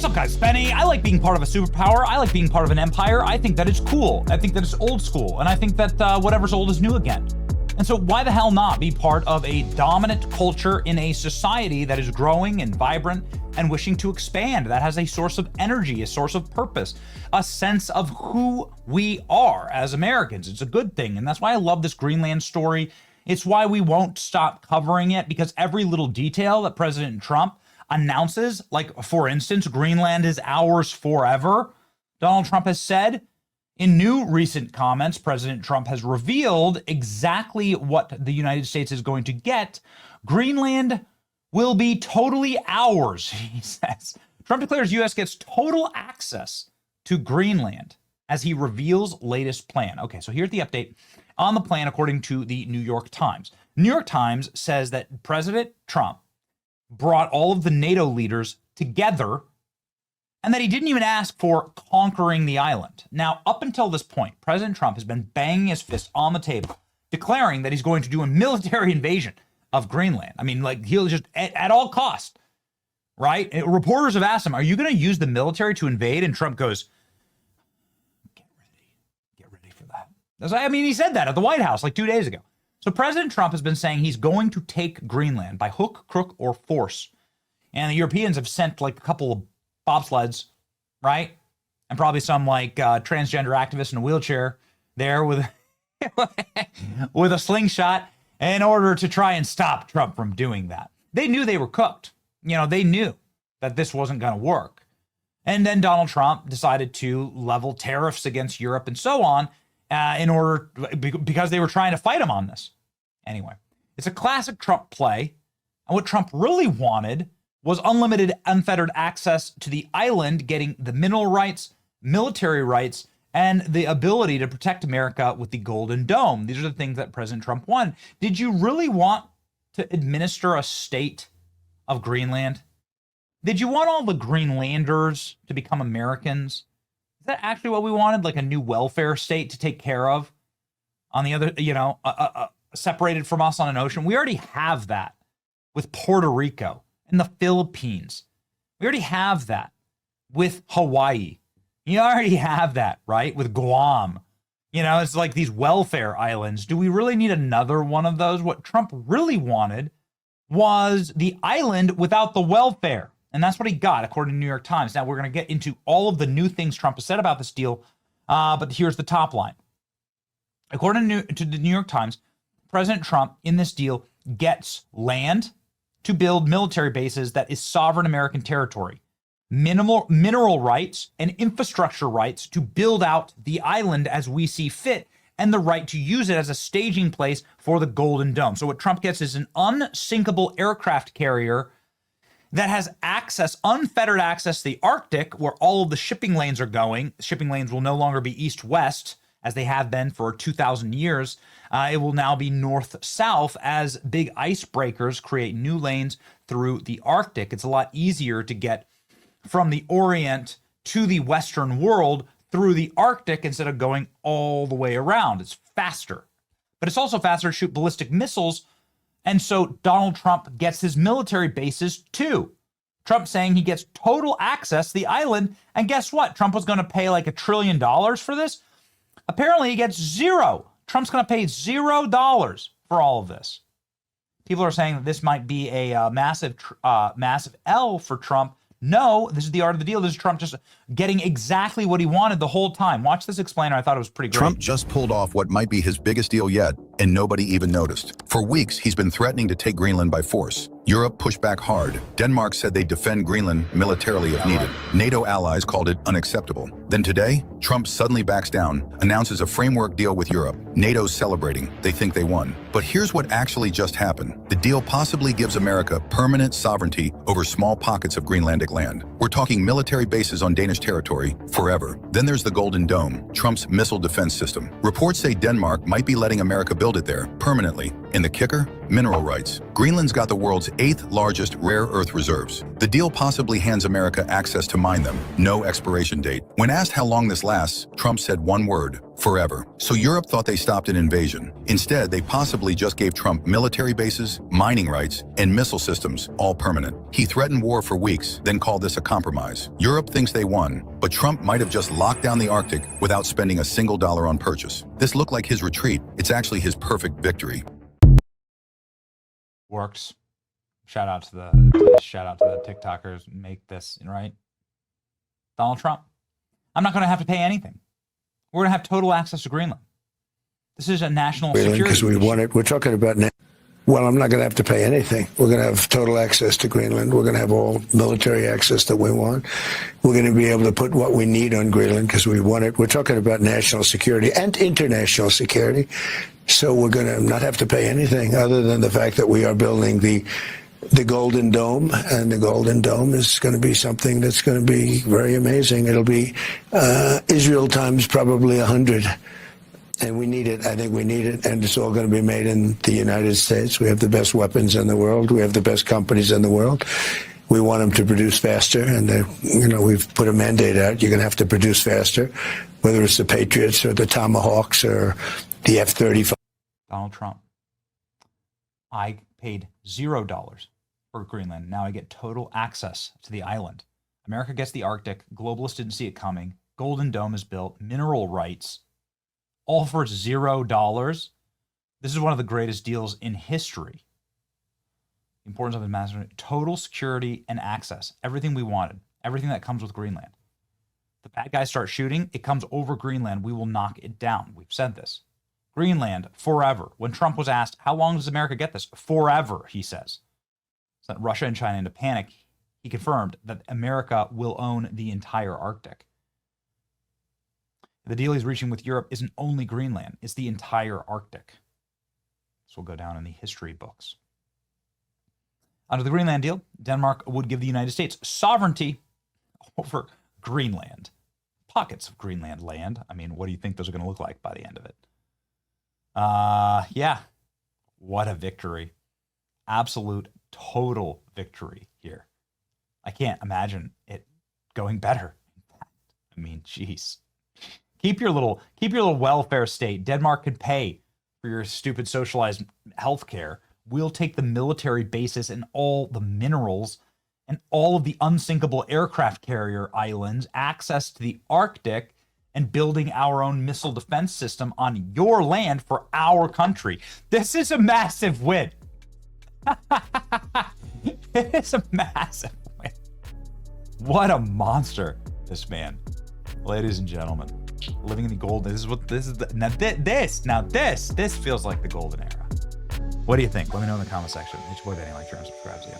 What's up, guys? Benny. I like being part of a superpower. I like being part of an empire. I think that it's cool. I think that it's old school. And I think that whatever's old is new again. And so why the hell not be part of a dominant culture in a society that is growing and vibrant and wishing to expand, that has a source of energy, a source of purpose, a sense of who we are as Americans. It's a good thing. And that's why I love this Greenland story. It's why we won't stop covering it, because every little detail that President Trump announces, like, for instance, Greenland is ours forever, Donald Trump has said. In new recent comments, President Trump has revealed exactly what the United States is going to get. Greenland will be totally ours, he says. Trump declares U.S. gets total access to Greenland as he reveals latest plan. Okay, so here's the update on the plan according to the New York Times. New York Times says that President Trump brought all of the NATO leaders together and that he didn't even ask for conquering the island. Now, up until this point, President Trump has been banging his fist on the table, declaring that he's going to do a military invasion of Greenland. I mean, like, he'll just, at all costs, right? And reporters have asked him, are you going to use the military to invade? And Trump goes, get ready for that. I mean, he said that at the White House like 2 days ago. So President Trump has been saying he's going to take Greenland by hook, crook, or force. And the Europeans have sent like a couple of bobsleds, right? And probably some like transgender activist in a wheelchair there with, with a slingshot in order to try and stop Trump from doing that. They knew they were cooked. You know, they knew that this wasn't going to work. And then Donald Trump decided to level tariffs against Europe and so on, because they were trying to fight him on this. Anyway, it's a classic Trump play. And what Trump really wanted was unlimited, unfettered access to the island, getting the mineral rights, military rights, and the ability to protect America with the Golden Dome. These are the things that President Trump wanted. Did you really want to administer a state of Greenland? Did you want all the Greenlanders to become Americans? Is that actually what we wanted? Like a new welfare state to take care of on the other, separated from us on an ocean? We already have that with Puerto Rico and the Philippines. We already have that with Hawaii. You already have that, right? With Guam. You know, it's like these welfare islands. Do we really need another one of those? What Trump really wanted was the island without the welfare. And that's what he got, according to New York Times. Now, we're going to get into all of the new things Trump has said about this deal, but here's the top line. According to the New York Times, President Trump, in this deal, gets land to build military bases that is sovereign American territory, mineral rights and infrastructure rights to build out the island as we see fit, and the right to use it as a staging place for the Golden Dome. So what Trump gets is an unsinkable aircraft carrier that has access, unfettered access to the Arctic, where all of the shipping lanes are going. Shipping lanes will no longer be east-west, as they have been for 2,000 years. It will now be north-south as big icebreakers create new lanes through the Arctic. It's a lot easier to get from the Orient to the Western world through the Arctic instead of going all the way around. It's faster. But it's also faster to shoot ballistic missiles. And so Donald Trump gets his military bases too. Trump saying he gets total access to the island. And guess what? Trump was going to pay like $1 trillion for this. Apparently he gets zero. Trump's going to pay $0 for all of this. People are saying that this might be a massive L for Trump. No, this is the art of the deal. This is Trump just getting exactly what he wanted the whole time. Watch this explainer. I thought it was pretty great. Trump just pulled off what might be his biggest deal yet, and nobody even noticed. For weeks, he's been threatening to take Greenland by force. Europe pushed back hard. Denmark said they'd defend Greenland militarily if needed. NATO allies called it unacceptable. Then today, Trump suddenly backs down, announces a framework deal with Europe. NATO's celebrating. They think they won. But here's what actually just happened. The deal possibly gives America permanent sovereignty over small pockets of Greenlandic land. We're talking military bases on Danish territory forever. Then there's the Golden Dome, Trump's missile defense system. Reports say Denmark might be letting America build it there permanently. And the kicker? Mineral rights. Greenland's got the world's 8th largest rare earth reserves. The deal possibly hands America access to mine them. No expiration date. When asked asked how long this lasts, Trump said one word: forever. So Europe thought they stopped an invasion. Instead, they possibly just gave Trump military bases, mining rights, and missile systems, all permanent. He threatened war for weeks, then called this a compromise. Europe thinks they won, but Trump might have just locked down the Arctic without spending a single dollar on purchase. This looked like his retreat. It's actually his perfect victory. Works. Shout out to the TikTokers. Make this right. Donald Trump. I'm not going to have to pay anything. We're going to have total access to Greenland. This is a national security because we issue. want it. We're talking about now. Well, I'm not going to have to pay anything. We're going to have total access to Greenland. We're going to have all military access that we want. We're going to be able to put what we need on Greenland because we want it. We're talking about national security and international security. So we're going to not have to pay anything other than the fact that we are building the Golden Dome, and the Golden Dome is going to be something that's going to be very amazing. It'll be Israel times probably 100. And we need it. I think we need it. And it's all going to be made in the United States. We have the best weapons in the world. We have the best companies in the world. We want them to produce faster. And, we've put a mandate out. You're going to have to produce faster, whether it's the Patriots or the Tomahawks or the F-35. Donald Trump. I paid $0 for Greenland. Now I get total access to the island. America gets the Arctic. Globalists didn't see it coming. Golden Dome is built. Mineral rights. All for $0. This is one of the greatest deals in history. The importance of the massive total security and access. Everything we wanted. Everything that comes with Greenland. The bad guys start shooting. It comes over Greenland. We will knock it down. We've said this. Greenland forever. When Trump was asked, how long does America get this? Forever, he says. Sent Russia and China into panic. He confirmed that America will own the entire Arctic. The deal he's reaching with Europe isn't only Greenland, it's the entire Arctic. This will go down in the history books. Under the Greenland deal, Denmark would give the United States sovereignty over Greenland. Pockets of Greenland land. I mean, what do you think those are going to look like by the end of it? Yeah. What a victory. Absolute, total victory here. I can't imagine it going better. I mean, geez. Keep your little welfare state. Denmark could pay for your stupid socialized health care. We'll take the military bases and all the minerals and all of the unsinkable aircraft carrier islands, access to the Arctic, and building our own missile defense system on your land for our country. This is a massive win. It is a massive win. What a monster, this man. Ladies and gentlemen, living in the golden. This feels like the golden era. What do you think? Let me know in the comment section. Hit your boy Benny, like, share, and subscribe. See ya.